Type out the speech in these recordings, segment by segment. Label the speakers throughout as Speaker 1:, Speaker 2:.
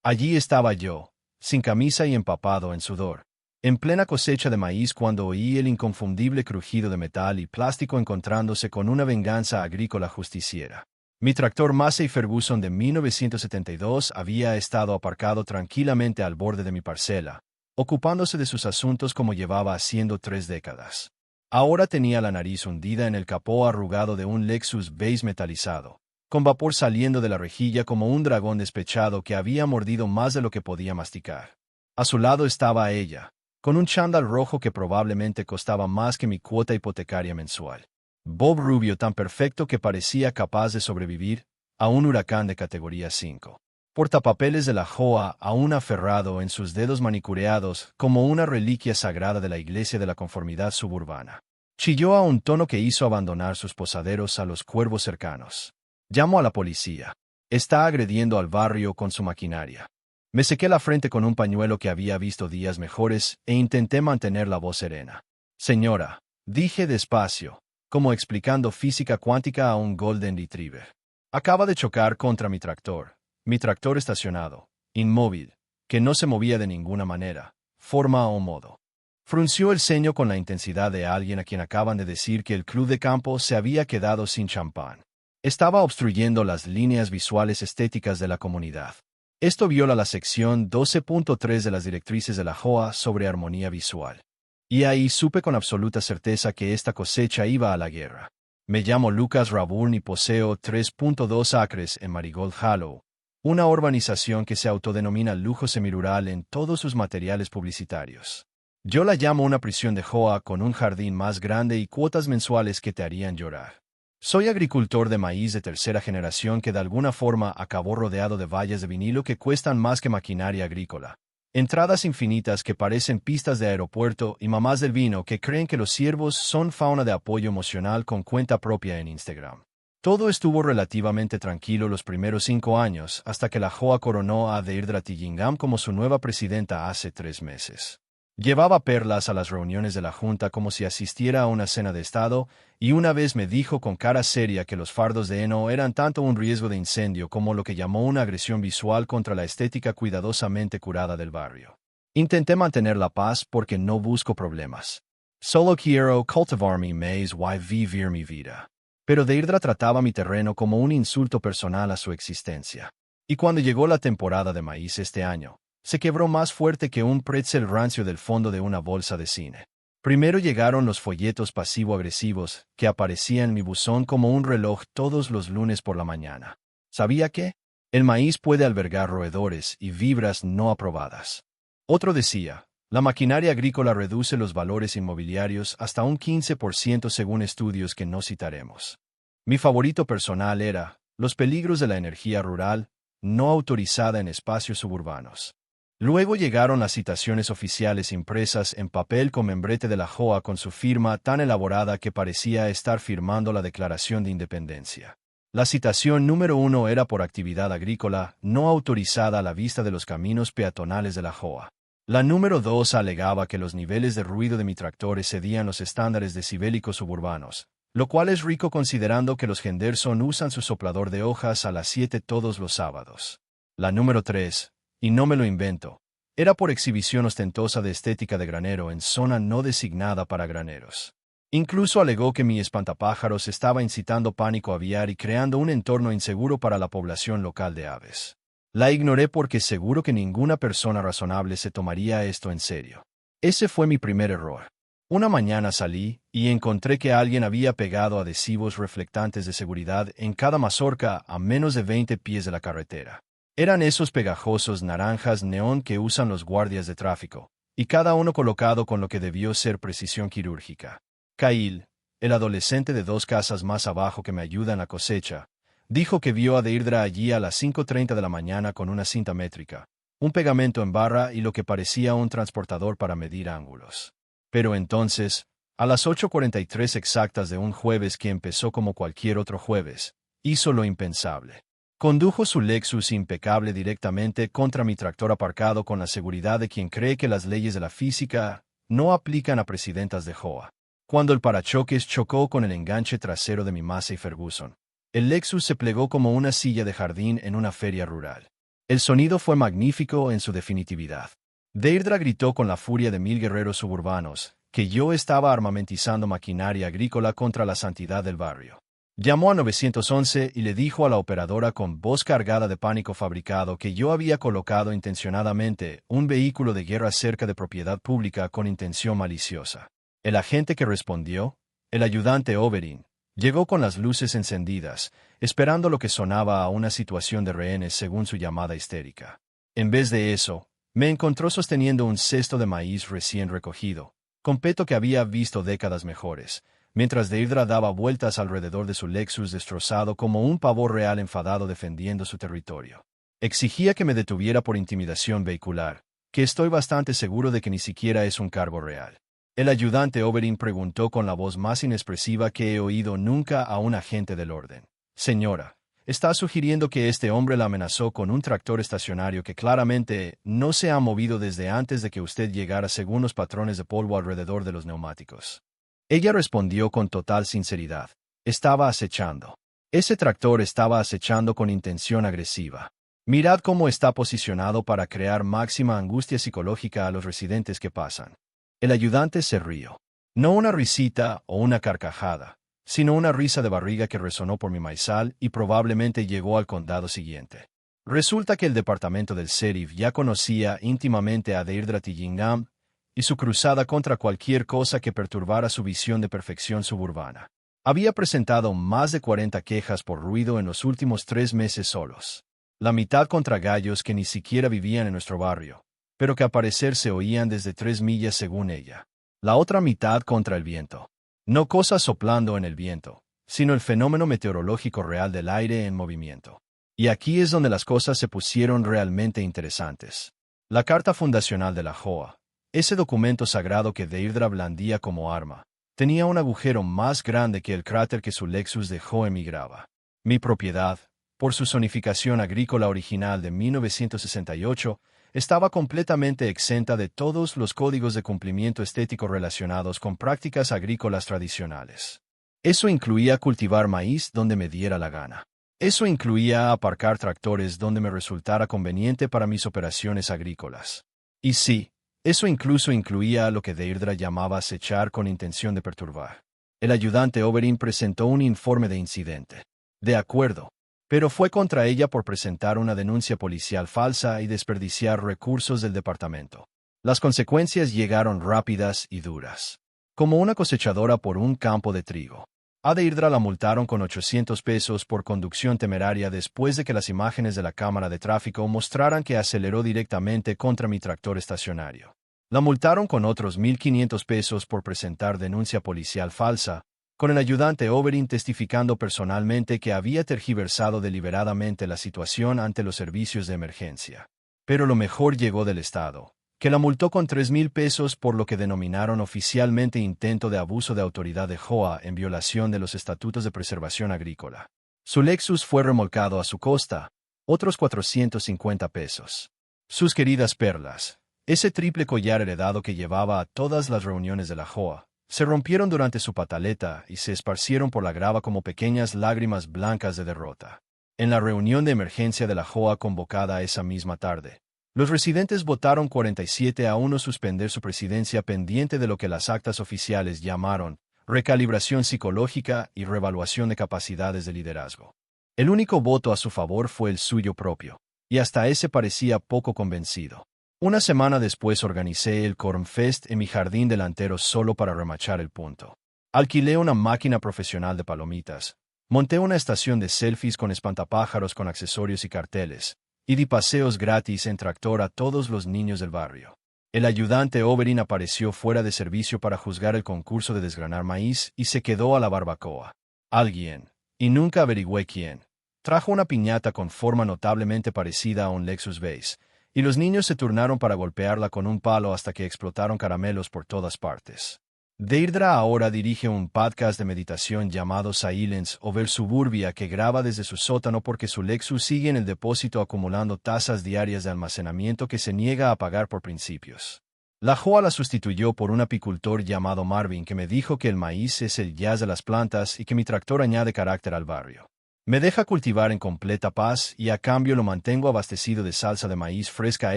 Speaker 1: Allí estaba yo, sin camisa y empapado en sudor, en plena cosecha de maíz cuando oí el inconfundible crujido de metal y plástico encontrándose con una venganza agrícola justiciera. Mi tractor Massey Ferguson de 1972 había estado aparcado tranquilamente al borde de mi parcela, ocupándose de sus asuntos como llevaba haciendo 3 décadas. Ahora tenía la nariz hundida en el capó arrugado de un Lexus beige metalizado, con vapor saliendo de la rejilla como un dragón despechado que había mordido más de lo que podía masticar. A su lado estaba ella, con un chándal rojo que probablemente costaba más que mi cuota hipotecaria mensual. Bob rubio tan perfecto que parecía capaz de sobrevivir a un huracán de categoría 5. Portapapeles de la Joa aún aferrado en sus dedos manicureados como una reliquia sagrada de la iglesia de la conformidad suburbana. Chilló a un tono que hizo abandonar sus posaderos a los cuervos cercanos. Llamo a la policía. Está agrediendo al barrio con su maquinaria. Me sequé la frente con un pañuelo que había visto días mejores e intenté mantener la voz serena. Señora, dije despacio, como explicando física cuántica a un Golden Retriever. Acaba de chocar contra mi tractor estacionado, inmóvil, que no se movía de ninguna manera, forma o modo. Frunció el ceño con la intensidad de alguien a quien acaban de decir que el club de campo se había quedado sin champán. Estaba obstruyendo las líneas visuales estéticas de la comunidad. Esto viola la sección 12.3 de las directrices de la JOA sobre armonía visual. Y ahí supe con absoluta certeza que esta cosecha iba a la guerra. Me llamo Lucas Raburn y poseo 3.2 acres en Marigold Hollow, una urbanización que se autodenomina lujo semirural en todos sus materiales publicitarios. Yo la llamo una prisión de JOA con un jardín más grande y cuotas mensuales que te harían llorar. Soy agricultor de maíz de tercera generación que de alguna forma acabó rodeado de vallas de vinilo que cuestan más que maquinaria agrícola. Entradas infinitas que parecen pistas de aeropuerto y mamás del vino que creen que los ciervos son fauna de apoyo emocional con cuenta propia en Instagram. Todo estuvo relativamente tranquilo los primeros 5 años hasta que la JOA coronó a Deirdre Tillingham como su nueva presidenta hace 3 meses. Llevaba perlas a las reuniones de la Junta como si asistiera a una cena de Estado, y una vez me dijo con cara seria que los fardos de heno eran tanto un riesgo de incendio como lo que llamó una agresión visual contra la estética cuidadosamente curada del barrio. Intenté mantener la paz porque no busco problemas. Solo quiero cultivar mi maíz y vivir mi vida. Pero Deirdre trataba mi terreno como un insulto personal a su existencia. Y cuando llegó la temporada de maíz este año, se quebró más fuerte que un pretzel rancio del fondo de una bolsa de cine. Primero llegaron los folletos pasivo-agresivos, que aparecían en mi buzón como un reloj todos los lunes por la mañana. ¿Sabía qué? El maíz puede albergar roedores y vibras no aprobadas. Otro decía, la maquinaria agrícola reduce los valores inmobiliarios hasta un 15% según estudios que no citaremos. Mi favorito personal era, los peligros de la energía rural, no autorizada en espacios suburbanos. Luego llegaron las citaciones oficiales impresas en papel con membrete de la JOA con su firma tan elaborada que parecía estar firmando la Declaración de Independencia. La citación número 1 era por actividad agrícola no autorizada a la vista de los caminos peatonales de la JOA. La número 2 alegaba que los niveles de ruido de mi tractor excedían los estándares decibélicos suburbanos, lo cual es rico considerando que los Henderson usan su soplador de hojas a las 7 todos los sábados. La número 3, y no me lo invento, era por exhibición ostentosa de estética de granero en zona no designada para graneros. Incluso alegó que mi espantapájaros estaba incitando pánico aviar y creando un entorno inseguro para la población local de aves. La ignoré porque seguro que ninguna persona razonable se tomaría esto en serio. Ese fue mi primer error. Una mañana salí y encontré que alguien había pegado adhesivos reflectantes de seguridad en cada mazorca a menos de 20 pies de la carretera. Eran esos pegajosos naranjas neón que usan los guardias de tráfico, y cada uno colocado con lo que debió ser precisión quirúrgica. Kyle, el adolescente de 2 casas más abajo que me ayuda en la cosecha, dijo que vio a Deirdre allí a las 5:30 de la mañana con una cinta métrica, un pegamento en barra y lo que parecía un transportador para medir ángulos. Pero entonces, a las 8:43 exactas de un jueves que empezó como cualquier otro jueves, hizo lo impensable. Condujo su Lexus impecable directamente contra mi tractor aparcado con la seguridad de quien cree que las leyes de la física no aplican a presidentas de JOA. Cuando el parachoques chocó con el enganche trasero de mi Massey Ferguson, el Lexus se plegó como una silla de jardín en una feria rural. El sonido fue magnífico en su definitividad. Deirdre gritó con la furia de 1000 guerreros suburbanos, que yo estaba armamentizando maquinaria agrícola contra la santidad del barrio. Llamó a 911 y le dijo a la operadora con voz cargada de pánico fabricado que yo había colocado intencionadamente un vehículo de guerra cerca de propiedad pública con intención maliciosa. El agente que respondió, el ayudante Oberyn, llegó con las luces encendidas, esperando lo que sonaba a una situación de rehenes según su llamada histérica. En vez de eso, me encontró sosteniendo un cesto de maíz recién recogido, con peto que había visto décadas mejores, mientras Deirdre daba vueltas alrededor de su Lexus destrozado como un pavo real enfadado defendiendo su territorio. Exigía que me detuviera por intimidación vehicular, que estoy bastante seguro de que ni siquiera es un cargo real. El ayudante Oberyn preguntó con la voz más inexpresiva que he oído nunca a un agente del orden. Señora, ¿está sugiriendo que este hombre la amenazó con un tractor estacionario que claramente no se ha movido desde antes de que usted llegara según los patrones de polvo alrededor de los neumáticos? Ella respondió con total sinceridad. Estaba acechando. Ese tractor estaba acechando con intención agresiva. Mirad cómo está posicionado para crear máxima angustia psicológica a los residentes que pasan. El ayudante se rió. No una risita o una carcajada, sino una risa de barriga que resonó por mi maizal y probablemente llegó al condado siguiente. Resulta que el departamento del sheriff ya conocía íntimamente a Deirdre Tillingham y su cruzada contra cualquier cosa que perturbara su visión de perfección suburbana. Había presentado más de 40 quejas por ruido en los últimos 3 meses solos. La mitad contra gallos que ni siquiera vivían en nuestro barrio, pero que a parecer se oían desde 3 millas según ella. La otra mitad contra el viento. No cosas soplando en el viento, sino el fenómeno meteorológico real del aire en movimiento. Y aquí es donde las cosas se pusieron realmente interesantes. La carta fundacional de la Hoa, ese documento sagrado que Deirdre blandía como arma, tenía un agujero más grande que el cráter que su Lexus dejó emigraba. Mi propiedad, por su zonificación agrícola original de 1968, estaba completamente exenta de todos los códigos de cumplimiento estético relacionados con prácticas agrícolas tradicionales. Eso incluía cultivar maíz donde me diera la gana. Eso incluía aparcar tractores donde me resultara conveniente para mis operaciones agrícolas. Y sí, eso incluso incluía lo que Deirdre llamaba acechar con intención de perturbar. El ayudante Oberyn presentó un informe de incidente. De acuerdo. Pero fue contra ella por presentar una denuncia policial falsa y desperdiciar recursos del departamento. Las consecuencias llegaron rápidas y duras. Como una cosechadora por un campo de trigo. A Deirdre la multaron con $800 por conducción temeraria después de que las imágenes de la cámara de tráfico mostraran que aceleró directamente contra mi tractor estacionario. La multaron con otros $1,500 por presentar denuncia policial falsa, con el ayudante Oberyn testificando personalmente que había tergiversado deliberadamente la situación ante los servicios de emergencia. Pero lo mejor llegó del Estado, que la multó con $3,000 por lo que denominaron oficialmente intento de abuso de autoridad de Hoa en violación de los estatutos de preservación agrícola. Su Lexus fue remolcado a su costa, otros $450. Sus queridas perlas, ese triple collar heredado que llevaba a todas las reuniones de la Hoa, se rompieron durante su pataleta y se esparcieron por la grava como pequeñas lágrimas blancas de derrota. En la reunión de emergencia de la Hoa convocada esa misma tarde, los residentes votaron 47-1 suspender su presidencia pendiente de lo que las actas oficiales llamaron recalibración psicológica y reevaluación de capacidades de liderazgo. El único voto a su favor fue el suyo propio, y hasta ese parecía poco convencido. Una semana después organicé el Cornfest en mi jardín delantero solo para remachar el punto. Alquilé una máquina profesional de palomitas, monté una estación de selfies con espantapájaros con accesorios y carteles, y di paseos gratis en tractor a todos los niños del barrio. El ayudante Oberyn apareció fuera de servicio para juzgar el concurso de desgranar maíz y se quedó a la barbacoa. Alguien, y nunca averigüé quién, trajo una piñata con forma notablemente parecida a un Lexus Base, y los niños se turnaron para golpearla con un palo hasta que explotaron caramelos por todas partes. Deirdre ahora dirige un podcast de meditación llamado Silence Over Suburbia que graba desde su sótano porque su Lexus sigue en el depósito acumulando tasas diarias de almacenamiento que se niega a pagar por principios. La Hoa la sustituyó por un apicultor llamado Marvin que me dijo que el maíz es el jazz de las plantas y que mi tractor añade carácter al barrio. Me deja cultivar en completa paz y a cambio lo mantengo abastecido de salsa de maíz fresca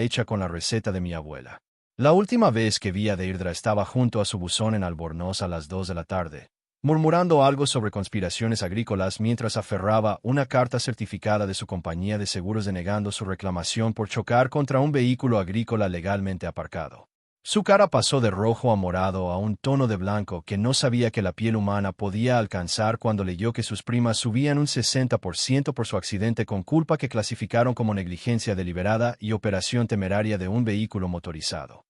Speaker 1: hecha con la receta de mi abuela. La última vez que vi a Deirdre estaba junto a su buzón en Albornoz a las 2 de la tarde, murmurando algo sobre conspiraciones agrícolas mientras aferraba una carta certificada de su compañía de seguros denegando su reclamación por chocar contra un vehículo agrícola legalmente aparcado. Su cara pasó de rojo a morado a un tono de blanco que no sabía que la piel humana podía alcanzar cuando leyó que sus primas subían un 60% por su accidente con culpa que clasificaron como negligencia deliberada y operación temeraria de un vehículo motorizado.